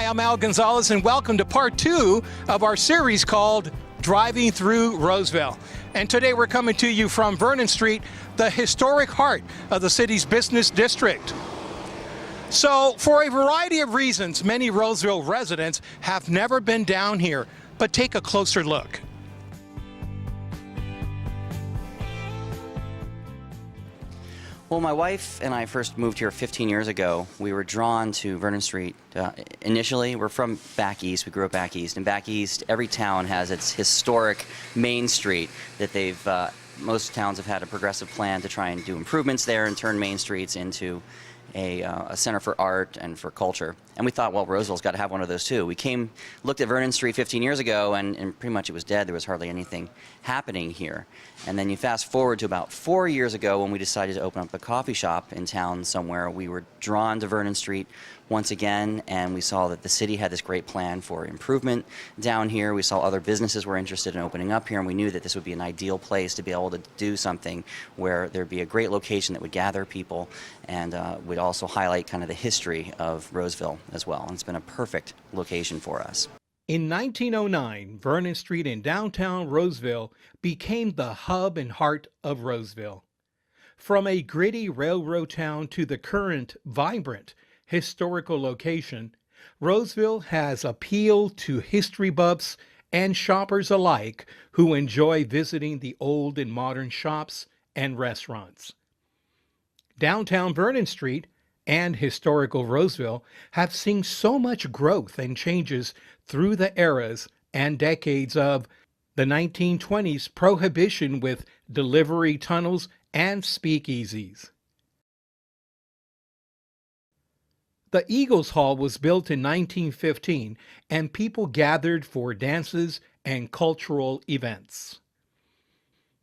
Hi, I'm Al Gonzalez, and welcome to part 2 of our series called Driving Through Roseville. And today we're coming to you from Vernon Street, the historic heart of the city's business district. So, for a variety of reasons, many Roseville residents have never been down here, but take a closer look. Well, my wife and I first moved here 15 years ago. We were drawn to Vernon Street. Initially, we're from back east. We grew up back east. And back east, every town has its historic main street that most towns have had a progressive plan to try and do improvements there and turn main streets into a center for art and for culture. And we thought, well, Roseville's got to have one of those too. We looked at Vernon Street 15 years ago, and pretty much it was dead. There was hardly anything happening here. And then you fast forward to about 4 years ago when we decided to open up a coffee shop in town somewhere. We were drawn to Vernon Street once again, and we saw that the city had this great plan for improvement down here. We saw other businesses were interested in opening up here, and we knew that this would be an ideal place to be able to do something where there'd be a great location that would gather people and would also highlight kind of the history of Roseville as well. And it's been a perfect location for us. In 1909, Vernon Street in downtown Roseville became the hub and heart of Roseville. From a gritty railroad town to the current vibrant historical location, Roseville has appealed to history buffs and shoppers alike who enjoy visiting the old and modern shops and restaurants. Downtown Vernon Street and historical Roseville have seen so much growth and changes through the eras and decades of the 1920s prohibition with delivery tunnels and speakeasies. The Eagles Hall was built in 1915, and people gathered for dances and cultural events.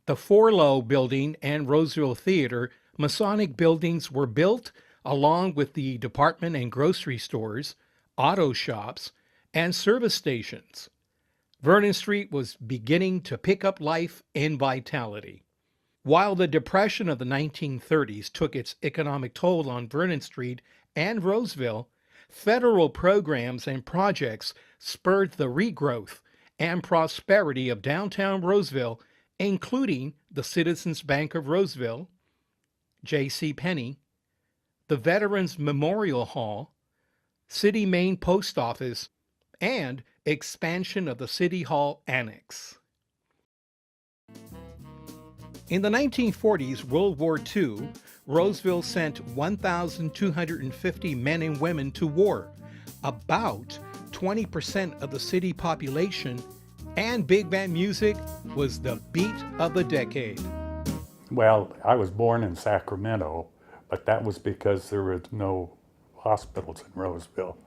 The Forlow Building and Roseville Theater Masonic buildings were built along with the department and grocery stores, auto shops, and service stations. Vernon Street was beginning to pick up life and vitality. While the Depression of the 1930s took its economic toll on Vernon Street and Roseville, federal programs and projects spurred the regrowth and prosperity of downtown Roseville, including the Citizens Bank of Roseville, J.C. Penney, the Veterans Memorial Hall, City Main Post Office, and expansion of the City Hall Annex. In the 1940s, World War II, Roseville sent 1,250 men and women to war, about 20% of the city population, and big band music was the beat of the decade. Well, I was born in Sacramento, but that was because there were no hospitals in Roseville.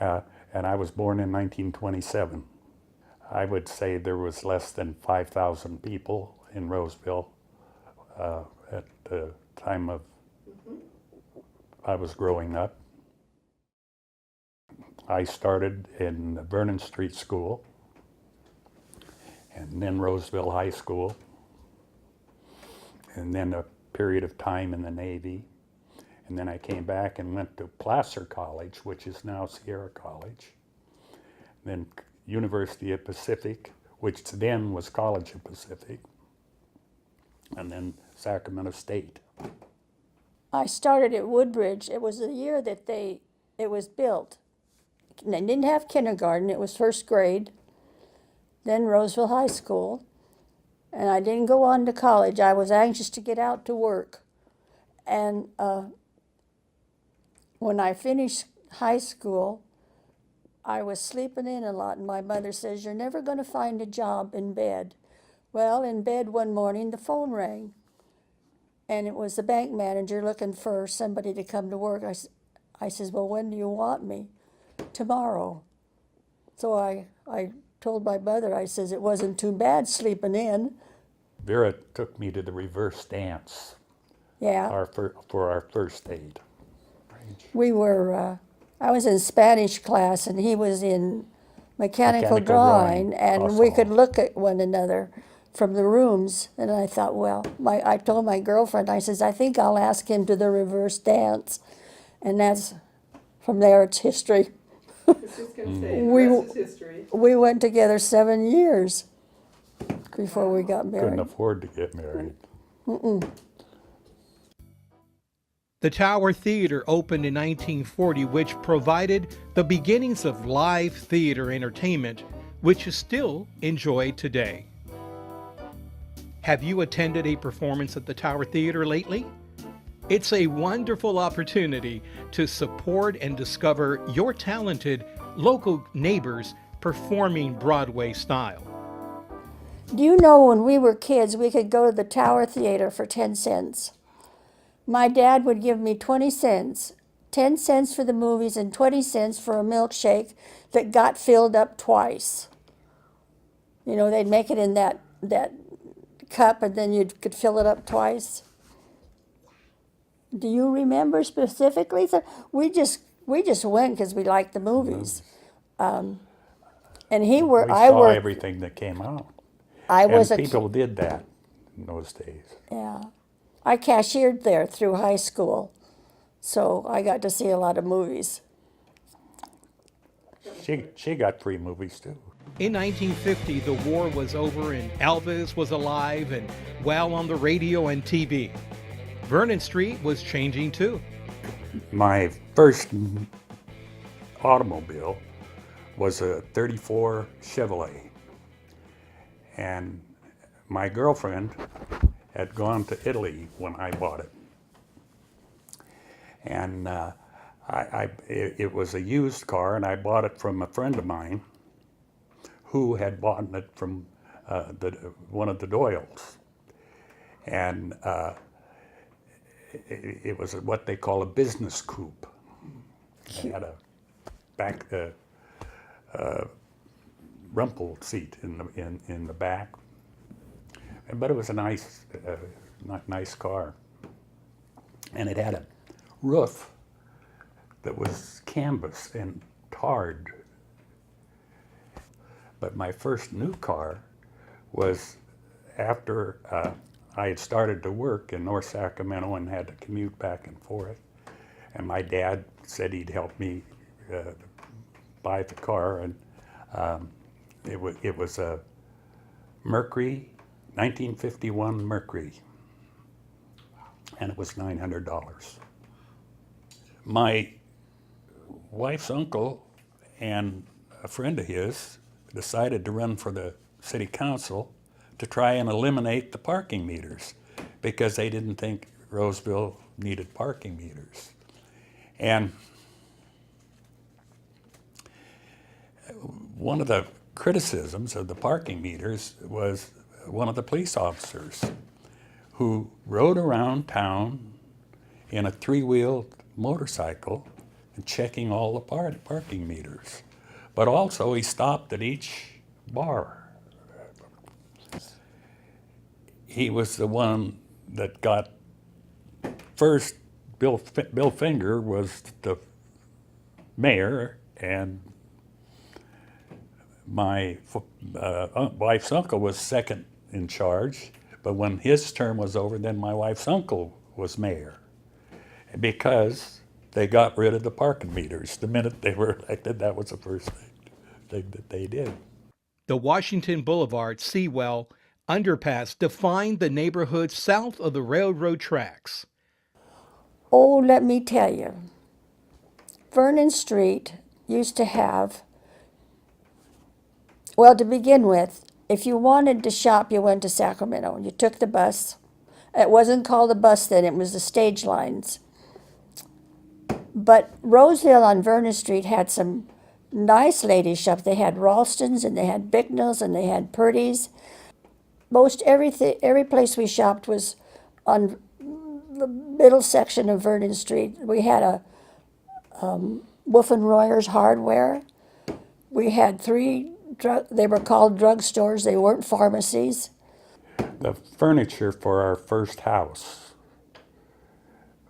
And I was born in 1927. I would say there was less than 5,000 people in Roseville at the time of I was growing up. I started in the Vernon Street School and then Roseville High School, and then a period of time in the Navy. And then I came back and went to Placer College, which is now Sierra College. Then University of Pacific, which then was College of Pacific. And then Sacramento State. I started at Woodbridge. It was the year that it was built. They didn't have kindergarten, it was first grade. Then Roseville High School. And I didn't go on to college. I was anxious to get out to work. And when I finished high school, I was sleeping in a lot, and my mother says, "You're never going to find a job in bed." Well, in bed one morning, the phone rang, and it was the bank manager looking for somebody to come to work. I says, "Well, when do you want me?" "Tomorrow." So I told my mother, I says, it wasn't too bad sleeping in. Vera took me to the reverse dance. Yeah. For our first aid. We were, I was in Spanish class and he was in mechanical drawing, and also. We could look at one another from the rooms. And I thought, well, I told my girlfriend, I says, I think I'll ask him to the reverse dance. And from there it's history. was just going to say, the We- rest is history. We went together 7 years before we got Couldn't married. afford to get married. The Tower Theater opened in 1940, which provided the beginnings of live theater entertainment, which is still enjoyed today. Have you attended a performance at the Tower Theater lately? It's a wonderful opportunity to support and discover your talented local neighbors performing Broadway style. Do you know when we were kids, we could go to the Tower Theater for 10 cents? My dad would give me 20 cents, 10 cents for the movies and 20 cents for a milkshake that got filled up twice. You know, they'd make it in that cup and then you could fill it up twice. Do you remember specifically? So we just went because we liked the movies. And We I saw worked. everything that came out. I was And a people did that in those days. yeah. I cashiered there through high school, so I got to see a lot of movies. She got free movies too. In 1950, the war was over and Elvis was alive and well on the radio and TV. Vernon Street was changing too. My first automobile was a 34 Chevrolet. And my girlfriend had gone to Italy when I bought it. And it was a used car, and I bought it from a friend of mine who had bought it from one of the Doyles. And it was what they call a business coupe. It had a back rumple seat in the back, but it was a nice car, and it had a roof that was canvas and tarred. But my first new car was after I had started to work in North Sacramento and had to commute back and forth. And my dad said he'd help me buy the car, and it was a Mercury, 1951 Mercury, and it was $900. My wife's uncle and a friend of his decided to run for the city council to try and eliminate the parking meters because they didn't think Roseville needed parking meters. And one of the criticisms of the parking meters was one of the police officers who rode around town in a three-wheeled motorcycle and checking all the parking meters. But also he stopped at each bar. He was the one that got first. Bill Finger was the mayor, and my wife's uncle was second in charge. But when his term was over, then my wife's uncle was mayor, because they got rid of the parking meters the minute they were elected. That was the first thing that they did. The Washington Boulevard Seawell underpass defined the neighborhood south of the railroad tracks. Oh, let me tell you, Vernon Street used to have, well, to begin with, if you wanted to shop, you went to Sacramento. You took the bus. It wasn't called a bus then, it was the stage lines. But Roseville on Vernon Street had some nice ladies' shops. They had Ralston's and they had Bicknell's and they had Purdy's. Most every place we shopped was on the middle section of Vernon Street. We had a Wolfenroyer's Hardware. We had three, they were called drugstores. They weren't pharmacies. The furniture for our first house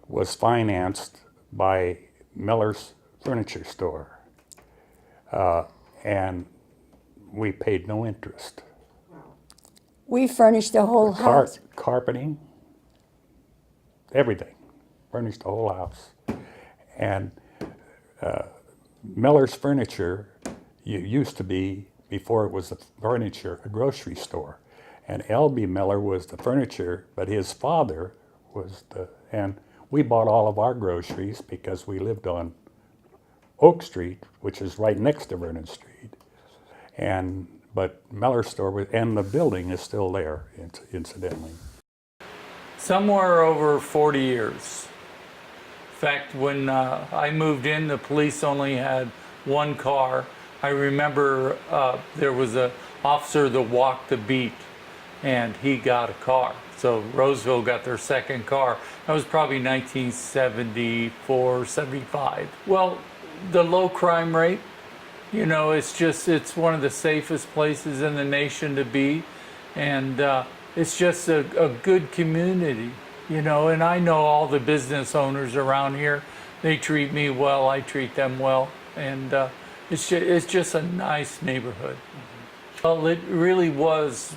was financed by Miller's Furniture Store, and we paid no interest. We furnished the whole house. Carpeting, everything, furnished the whole house. And Miller's Furniture used to be, before it was a furniture, a grocery store. And L.B. Miller was the furniture, but his father was and we bought all of our groceries because we lived on Oak Street, which is right next to Vernon Street. But Miller's store, and the building is still there, incidentally. Somewhere over 40 years. In fact, when I moved in, the police only had one car. I remember there was an officer that walked the beat, and he got a car. So Roseville got their second car. That was probably 1974, 75. Well, the low crime rate, you know, it's one of the safest places in the nation to be. And it's just a good community, you know, and I know all the business owners around here. They treat me well, I treat them well. And it's just a nice neighborhood. Well, it really was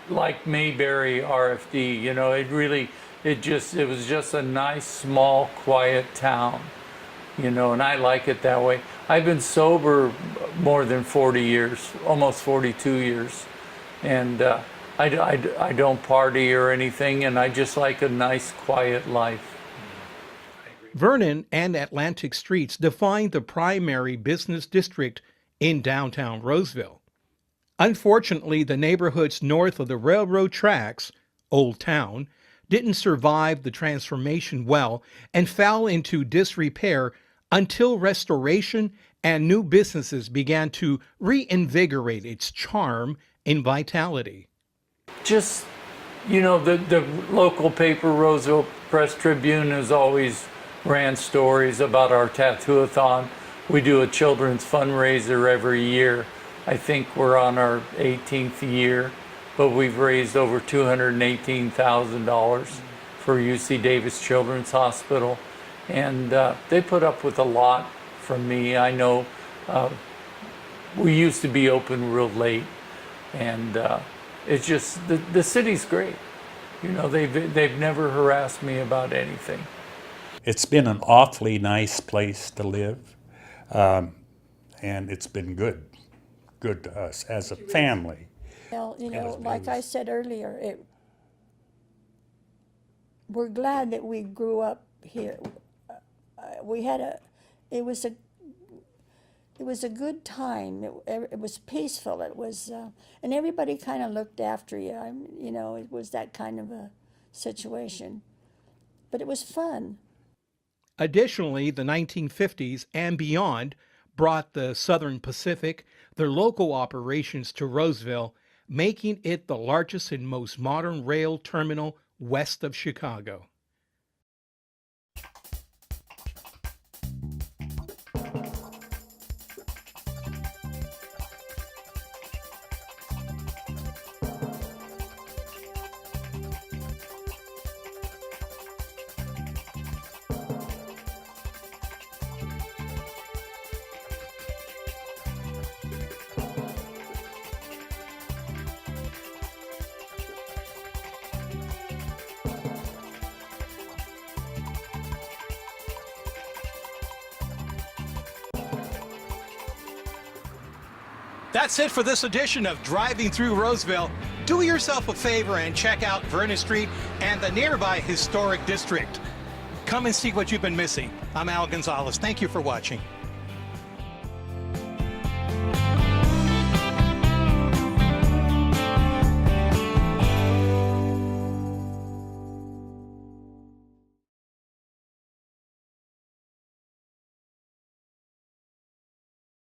like Mayberry RFD, you know, it was just a nice, small, quiet town, you know, and I like it that way. I've been sober more than 40 years, almost 42 years, and I don't party or anything, and I just like a nice, quiet life. Vernon and Atlantic Streets define the primary business district in downtown Roseville. Unfortunately, the neighborhoods north of the railroad tracks, Old Town, didn't survive the transformation well and fell into disrepair until restoration and new businesses began to reinvigorate its charm and vitality. Just, you know, the local paper, Roseville Press Tribune, has always ran stories about our tattoo-a-thon. We do a children's fundraiser every year. I think we're on our 18th year, but we've raised over $218,000 for UC Davis Children's Hospital. And they put up with a lot from me. I know we used to be open real late, and it's just, the city's great. You know, they've never harassed me about anything. It's been an awfully nice place to live, and it's been good to us as a family. Well, you know, like I said earlier, we're glad that we grew up here. It was a good time. It was peaceful. It was, and everybody kind of looked after you. You know, it was that kind of a situation, but it was fun. Additionally, the 1950s and beyond brought the Southern Pacific, their local operations, to Roseville, making it the largest and most modern rail terminal west of Chicago. That's it for this edition of Driving Through Roseville. Do yourself a favor and check out Vernon Street and the nearby historic district. Come and see what you've been missing. I'm Al Gonzalez. Thank you for watching.